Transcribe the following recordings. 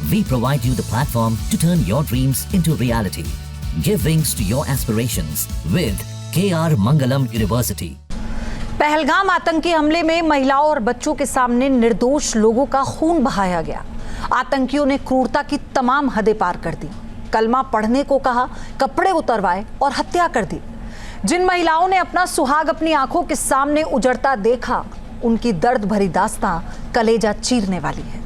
We provide you the platform to turn your dreams into reality. Give wings to your aspirations with KR Mangalam University. Pahalgam आतंकी हमले में महिलाओं और बच्चों के सामने निर्दोष लोगों का खून बहाया गया। आतंकियों ने क्रूरता की तमाम हदें पार कर दी। कलमा पढ़ने को कहा, कपड़े उतरवाए और हत्या कर दी। जिन महिलाओं ने अपना सुहाग अपनी आंखों के सामने उजड़ता देखा, उनकी दर्द भरी दास्तां कलेजा चीरने वाली है।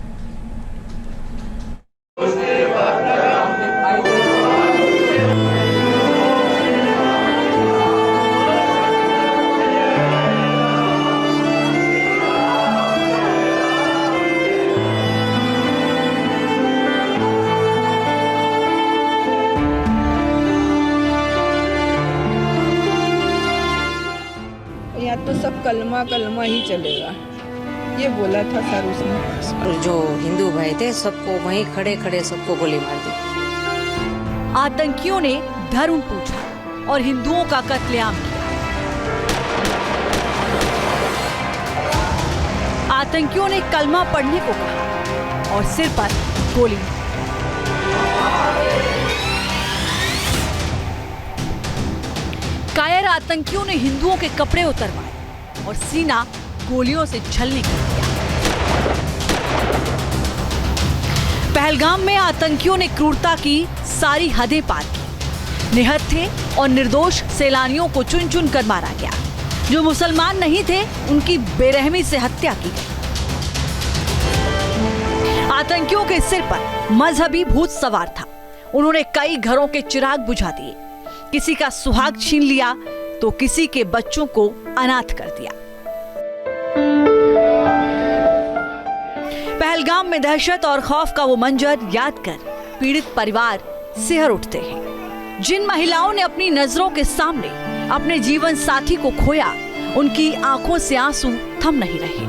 यहाँ तो सब कलमा कलमा ही चलेगा, ये बोला था सर उसने। जो हिंदू भाई थे सबको वहीं खड़े खड़े सबको गोली मार दी। आतंकियों ने धर्म पूछा और हिंदुओं का कत्लेआम किया। आतंकियों ने कलमा पढ़ने को कहा और सिर पर गोली। कायर आतंकियों ने हिंदुओं के कपड़े उतरवाए और सीना गोलियों से छलनी कर दिया। पहलगाम में आतंकियों ने क्रूरता की सारी हदें पार की। निहत्थे और निर्दोष सैलानियों को चुन चुन कर मारा गया। जो मुसलमान नहीं थे उनकी बेरहमी से हत्या की गई। आतंकियों के सिर पर मजहबी भूत सवार था। उन्होंने कई घरों के चिराग बुझा दिए। किसी का सुहाग छीन लिया तो किसी के बच्चों को अनाथ कर दिया। पहलगाम में दहशत और खौफ का वो मंजर याद कर पीड़ित परिवार सिहर उठते हैं। जिन महिलाओं ने अपनी नजरों के सामने अपने जीवन साथी को खोया, उनकी आंखों से आंसू थम नहीं रहे।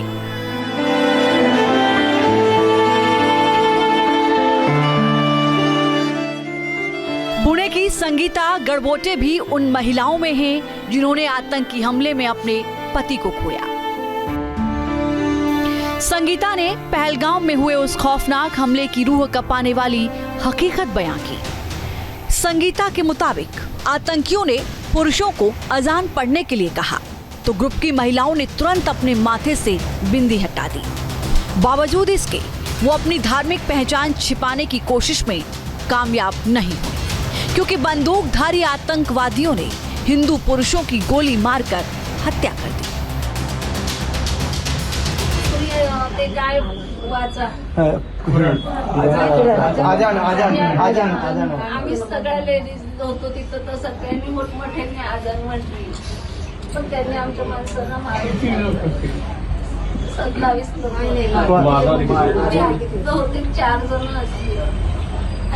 पुणे की संगीता गड़बोटे भी उन महिलाओं में हैं जिन्होंने आतंकी हमले में अपने पति को खोया। संगीता ने पहलगाम में हुए उस खौफनाक हमले की रूह कपाने वाली हकीकत बयां की। संगीता के मुताबिक आतंकियों ने पुरुषों को अजान पढ़ने के लिए कहा तो ग्रुप की महिलाओं ने तुरंत अपने माथे से बिंदी हटा दी। बावजूद इसके वो अपनी धार्मिक पहचान छिपाने की कोशिश में कामयाब नहीं हुई, क्योंकि बंदूकधारी आतंकवादियों ने हिंदू पुरुषों की गोली मारकर हत्या कर दी। आम्ही सगळ्या लेडीज होतो तिथं, तर सगळ्यांनी मोठमोठ्याने आजान म्हटली, पण त्यांनी आमच्या माणसांना मारून 27 लोक होते, 4 जण असले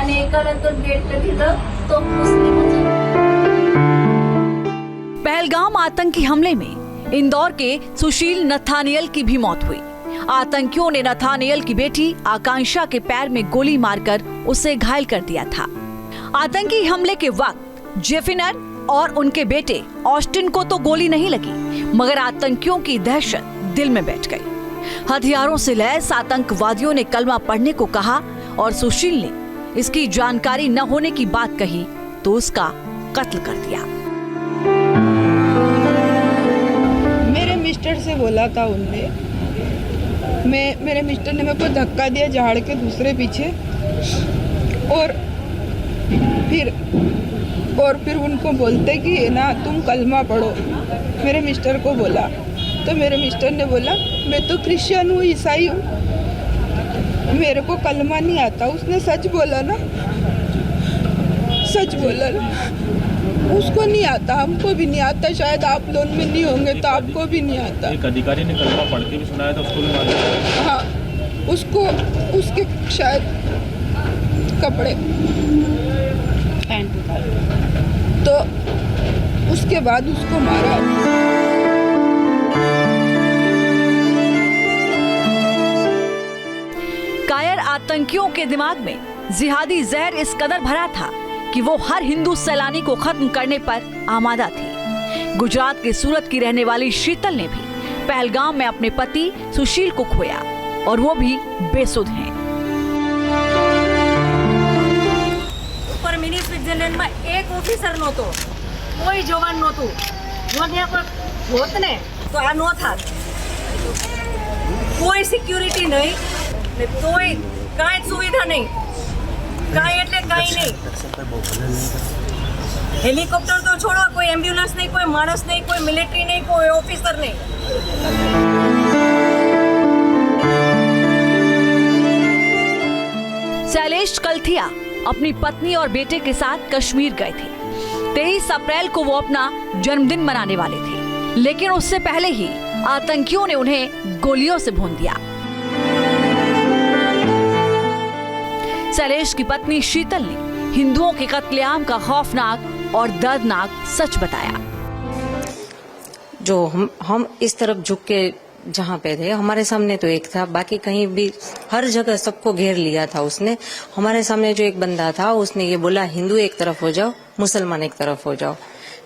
आणि एकाला तर गेट तिथं तो मुस्लिम। पहलगाम आतंकी हमले में इंदौर के सुशील नथानियल की भी मौत हुई। आतंकियों ने नथानियल की बेटी आकांक्षा के पैर में गोली मारकर उसे घायल कर दिया था। आतंकी हमले के वक्त जेफिनर और उनके बेटे ऑस्टिन को तो गोली नहीं लगी, मगर आतंकियों की दहशत दिल में बैठ गई। हथियारों से लैस आतंकवादियों ने कलमा पढ़ने को कहा और सुशील ने इसकी जानकारी न होने की बात कही तो उसका कत्ल कर दिया। मेरे मिस्टर से बोला था उनने, मेरे मिस्टर ने मेरे को धक्का दिया झाड़ के दूसरे पीछे, और फिर उनको बोलते कि ना तुम कलमा पढ़ो। मेरे मिस्टर को बोला तो मेरे मिस्टर ने बोला मैं तो क्रिश्चियन हूँ, ईसाई हूँ, मेरे को कलमा नहीं आता। उसने सच बोला ना, सच बोला ना, उसको नहीं आता, हमको भी नहीं आता, शायद आप लोग में नहीं होंगे तो आपको भी नहीं आता। एक अधिकारी ने कलमा पढ़ के भी सुनाया था, उसको भी मार दिया। हाँ, उसको उसके शायद कपड़े पैंट तो उसके बाद उसको मारा। कायर आतंकियों के दिमाग में जिहादी जहर इस कदर भरा था कि वो हर हिंदू सैलानी को खत्म करने पर आमादा थे। गुजरात के सूरत की रहने वाली शीतल ने भी पहलगाम में अपने पति सुशील को खोया और वो भी बेसुध हैं। લેફ્ટનન્ટમાં એક ઓફિસર નહોતો, કોઈ જવાન નહોતું. જો ત્યાં કોઈ હોત ને તો આ ન થાત. કોઈ સિક્યુરિટી નહીં ને તોય કાંઈ જ સુવિધા નહીં, કાંઈ એટલે કાંઈ નહીં. હેલિકોપ્ટર તો છોડો, કોઈ એમ્બ્યુલન્સ નહીં, કોઈ માણસ નહીં, કોઈ મિલિટરી નહીં, કોઈ ઓફિસર नहीं. शैलेश कलथिया अपनी पत्नी और बेटे के साथ कश्मीर गए थे. 23 अप्रैल को वो अपना जन्मदिन मनाने वाले थे, लेकिन उससे पहले ही आतंकियों ने उन्हें गोलियों से भून दिया. शैलेश की पत्नी शीतल ने हिंदुओं के कत्लेआम का खौफनाक और दर्दनाक सच बताया. जो हम इस तरफ झुक के जहाँ पे थे, हमारे सामने तो एक था, बाकी कहीं भी हर जगह सबको घेर लिया था उसने. हमारे सामने जो एक बंदा था उसने ये बोला हिंदू एक तरफ हो जाओ, मुसलमान एक तरफ हो जाओ.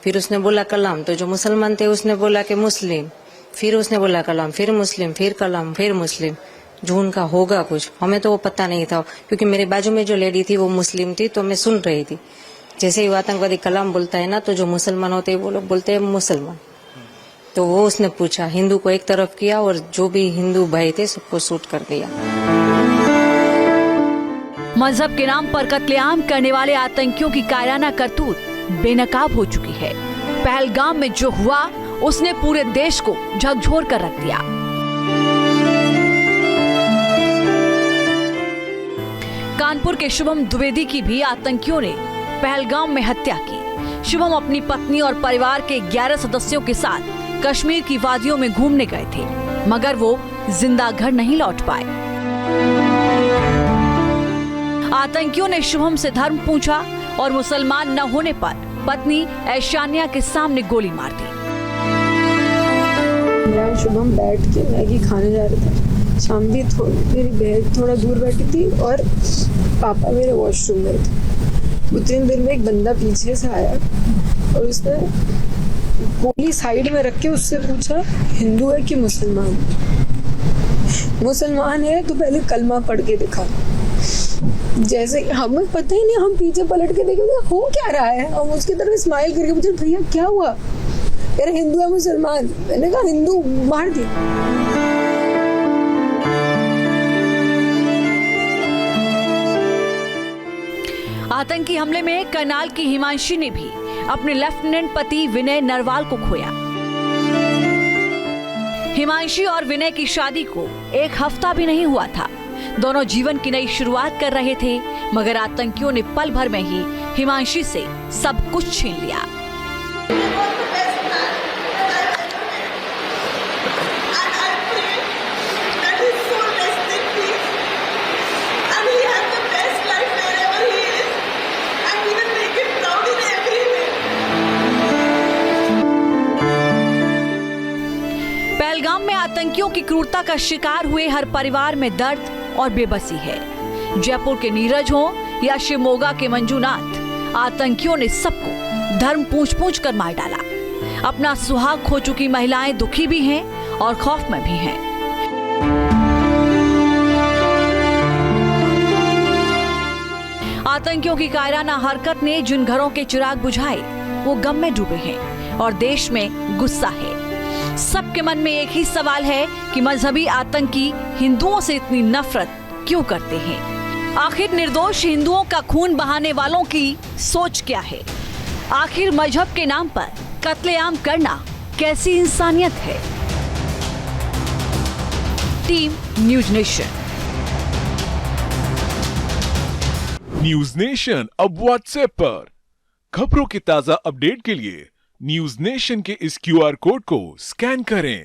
फिर उसने बोला कलाम, तो जो मुसलमान थे उसने बोला कि मुस्लिम. फिर उसने बोला कलाम, फिर मुस्लिम, फिर कलाम, फिर मुस्लिम. जो उनका होगा कुछ हमें तो वो पता नहीं था, क्योंकि मेरे बाजू में जो लेडी थी वो मुस्लिम थी, तो मैं सुन रही थी. जैसे ही वो आतंकवादी कलाम बोलता है ना, तो जो मुसलमान होते हैं वो लोग बोलते हैं मुसलमान. तो वो उसने पूछा, हिंदू को एक तरफ किया और जो भी हिंदू भाई थे सबको शूट कर दिया. मजहब के नाम पर कत्लेआम करने वाले आतंकियों की कायराना करतूत बेनकाब हो चुकी है. पहलगाम में जो हुआ उसने पूरे देश को झकझोर कर रख दिया. कानपुर के शुभम द्विवेदी की भी आतंकियों ने पहलगाम में हत्या की. शुभम अपनी पत्नी और परिवार के 11 सदस्यों के साथ कश्मीर की वादियों में घूमने गए थे, मगर वो जिंदा घर नहीं लौट पाए. आतंकियों ने शुभम से धर्म पूछा और मुसलमान न होने पर पत्नी ऐशानिया के सामने गोली मार दी. मैं शुभम बैठ के मैगी खाने जा रहा था. शाम भी मेरी बहन थोड़ा दूर बैठी थी और पापा मेरे वॉशरूम में थे. उतनी देर में एक बंदा पीछे से आया और उसने गोली साइड में रख के उससे पूछा हिंदू है कि मुसलमान. मुसलमान है तो पहले कलमा पढ़ के दिखा. जैसे हमें पता ही नहीं, हम पीछे पलट के देखेंगे हो क्या रहा है, हम उसकी तरफ स्माइल करके पूछे भैया क्या हुआ, यार हिंदू है मुसलमान. मैंने कहा हिंदू, मार दी. आतंकी हमले में करनाल की हिमांशी ने भी अपने लेफ्टिनेंट पति विनय नरवाल को खोया. हिमांशी और विनय की शादी को एक हफ्ता भी नहीं हुआ था. दोनों जीवन की नई शुरुआत कर रहे थे, मगर आतंकियों ने पल भर में ही हिमांशी से सब कुछ छीन लिया. पहलगाम में आतंकियों की क्रूरता का शिकार हुए हर परिवार में दर्द और बेबसी है. जयपुर के नीरज हो या शिवमोगा के मंजूनाथ, आतंकियों ने सबको धर्म पूछ कर मार डाला. अपना सुहाग खो चुकी महिलाएं दुखी भी हैं और खौफ में भी हैं. आतंकियों की कायराना हरकत ने जिन घरों के चिराग बुझाए वो गम में डूबे हैं और देश में गुस्सा है. सबके मन में एक ही सवाल है कि मजहबी आतंकी हिंदुओं से इतनी नफरत क्यों करते हैं. आखिर निर्दोष हिंदुओं का खून बहाने वालों की सोच क्या है. आखिर मजहब के नाम पर कत्लेआम करना कैसी इंसानियत है. Team news nation. News nation अब व्हाट्सएप पर. खबरों के ताजा अपडेट के लिए न्यूज नेशन के इस QR कोड को स्कैन करें.